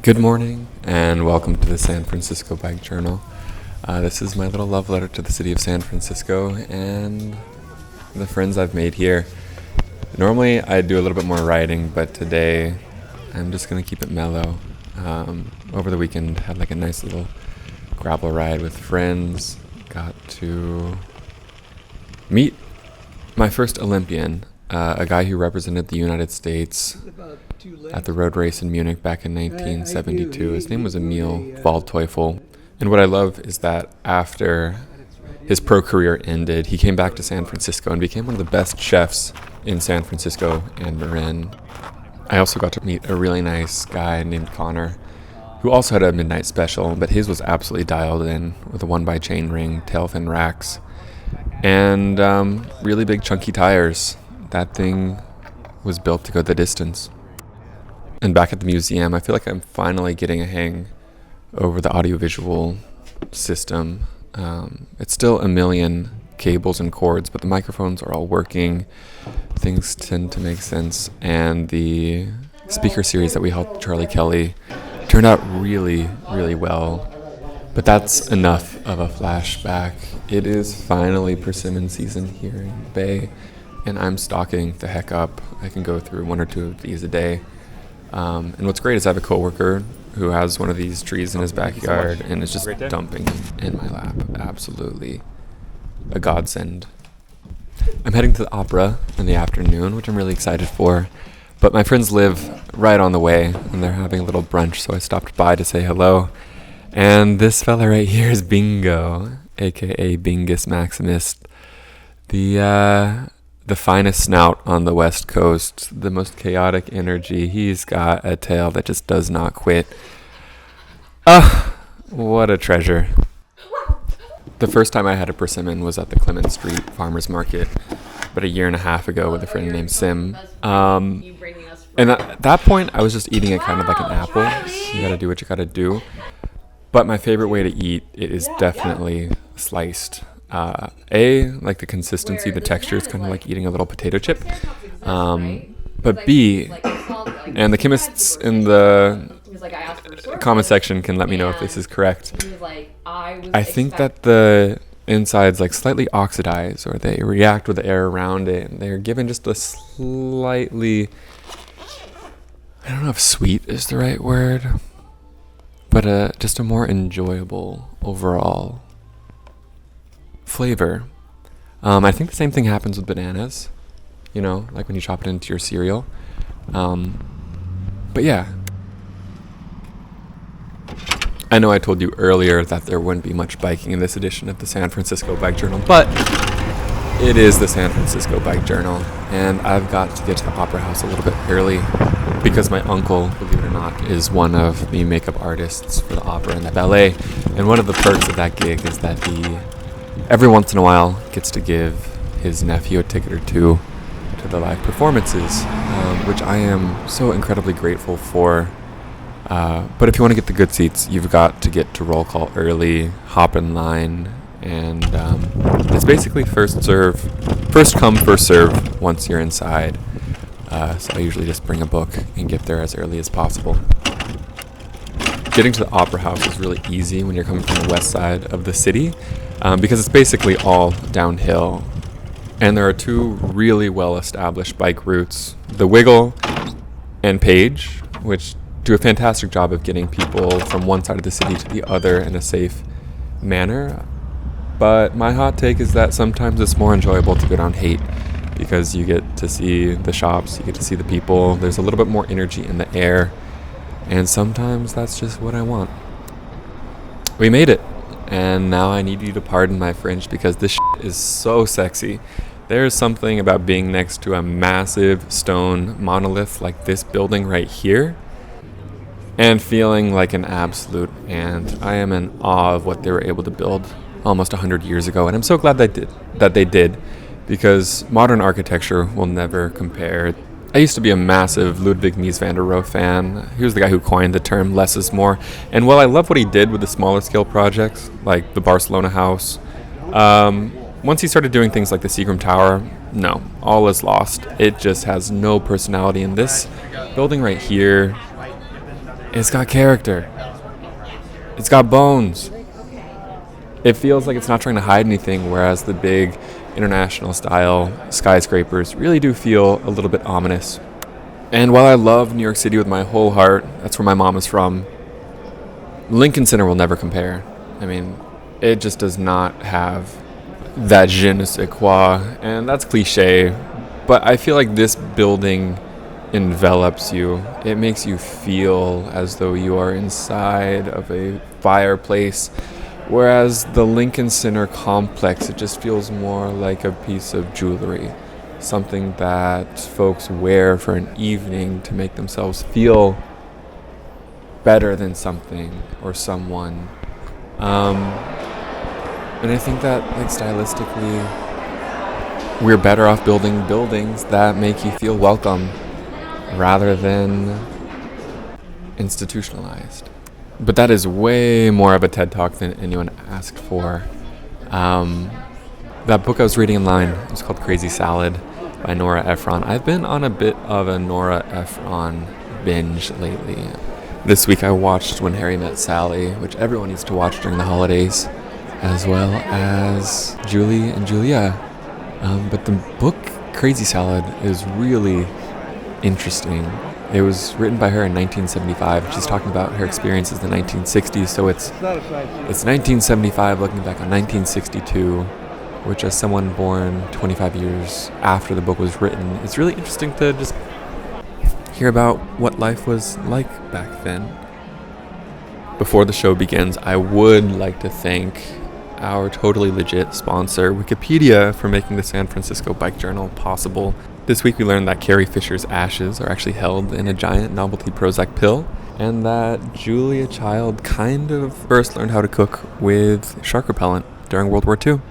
Good morning, and welcome to the San Francisco Bike Journal. This is my little love letter to the city of San Francisco and the friends I've made here. Normally, I do a little bit more riding, but today I'm just going to keep it mellow. Over the weekend, had like a nice little gravel ride with friends. Got to meet my first Olympian, a guy who represented the United States at the road race in Munich back in 1972. His name was Emil Waldteufel. And what I love is that after his pro career ended, he came back to San Francisco and became one of the best chefs in San Francisco and Marin. I also got to meet a really nice guy named Connor, who also had a midnight special, but his was absolutely dialed in with a 1x chain ring, tail fin racks, and really big chunky tires. That thing was built to go the distance. And back at the museum, I feel like I'm finally getting a hang over the audiovisual system. It's still a million cables and cords, but the microphones are all working. Things tend to make sense. And the speaker series that we held Charlie Kelly turned out really, really well. But that's enough of a flashback. It is finally persimmon season here in the Bay, and I'm stocking the heck up. I can go through one or two of these a day. And what's great is I have a coworker who has one of these trees in his backyard and is just dumping in my lap. Absolutely a godsend. I'm heading to the opera in the afternoon, which I'm really excited for. But my friends live right on the way, and they're having a little brunch, so I stopped by to say hello. And this fella right here is Bingo, a.k.a. Bingus Maximus. The finest snout on the West Coast, the most chaotic energy. He's got a tail that just does not quit. What a treasure. The first time I had a persimmon was at the Clement Street Farmers Market about a year and a half ago with a friend named Sim. And at that point, I was just eating it kind of like an apple. You gotta do what you gotta do. But my favorite way to eat it is definitely sliced. Like the consistency, the texture is kind of like eating a little potato chip. But B, and the chemists in the comment section can let me know if this is correct. I think that the insides like slightly oxidize, or they react with the air around it, and they're given just a slightly, I don't know if sweet is the right word, but just a more enjoyable overall flavor. I think the same thing happens with bananas, like when you chop it into your cereal. But yeah, I know I told you earlier that there wouldn't be much biking in this edition of the San Francisco Bike Journal, but it is the San Francisco Bike Journal, and I've got to get to the Opera House a little bit early because my uncle, believe it or not, is one of the makeup artists for the opera and the ballet, and one of the perks of that gig is that he every once in a while gets to give his nephew a ticket or two to the live performances, which I am so incredibly grateful for. But if you want to get the good seats, you've got to get to roll call early, hop in line, and it's basically first come, first serve once you're inside. So I usually just bring a book and get there as early as possible. Getting to the Opera House is really easy when you're coming from the west side of the city, because it's basically all downhill. And there are two really well-established bike routes, the Wiggle and Page, which do a fantastic job of getting people from one side of the city to the other in a safe manner. But my hot take is that sometimes it's more enjoyable to go down Haight, because you get to see the shops, you get to see the people, there's a little bit more energy in the air, and sometimes that's just what I want. We made it, and now I need you to pardon my French because this is so sexy. There's something about being next to a massive stone monolith like this building right here and feeling like an absolute ant. I am in awe of what they were able to build almost 100 years ago, and I'm so glad that they did, because modern architecture will never compare. I used to be a massive Ludwig Mies van der Rohe fan. He was the guy who coined the term less is more. And while I love what he did with the smaller scale projects, like the Barcelona house, once he started doing things like the Seagram Tower, no, all is lost. It just has no personality. And this building right here It's got character. It's got bones. It feels like it's not trying to hide anything, whereas the big international style skyscrapers really do feel a little bit ominous. And while I love New York City with my whole heart, that's where my mom is from, Lincoln Center will never compare. I mean, it just does not have that je ne sais quoi, and that's cliche, but I feel like this building envelops you. It makes you feel as though you are inside of a fireplace, whereas the Lincoln Center complex, it just feels more like a piece of jewelry, something that folks wear for an evening to make themselves feel better than something or someone. And I think that, like, stylistically, we're better off building buildings that make you feel welcome rather than institutionalized. But that is way more of a TED Talk than anyone asked for. That book I was reading in line, it was called Crazy Salad by Nora Ephron. I've been on a bit of a Nora Ephron binge lately. This week I watched When Harry Met Sally, which everyone needs to watch during the holidays, as well as Julie and Julia. But the book Crazy Salad is really interesting. It was written by her in 1975. She's talking about her experiences in the 1960s, so it's 1975 looking back on 1962, which, as someone born 25 years after the book was written, it's really interesting to just hear about what life was like back then. Before the show begins, I would like to thank our totally legit sponsor, Wikipedia, for making the San Francisco Bike Journal possible. This week we learned that Carrie Fisher's ashes are actually held in a giant novelty Prozac pill, and that Julia Child kind of first learned how to cook with shark repellent during World War II.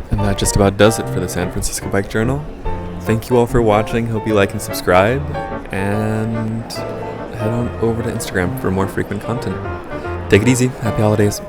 And that just about does it for the San Francisco Bike Journal. Thank you all for watching. Hope you like and subscribe, and head on over to Instagram for more frequent content. Take it easy. Happy holidays.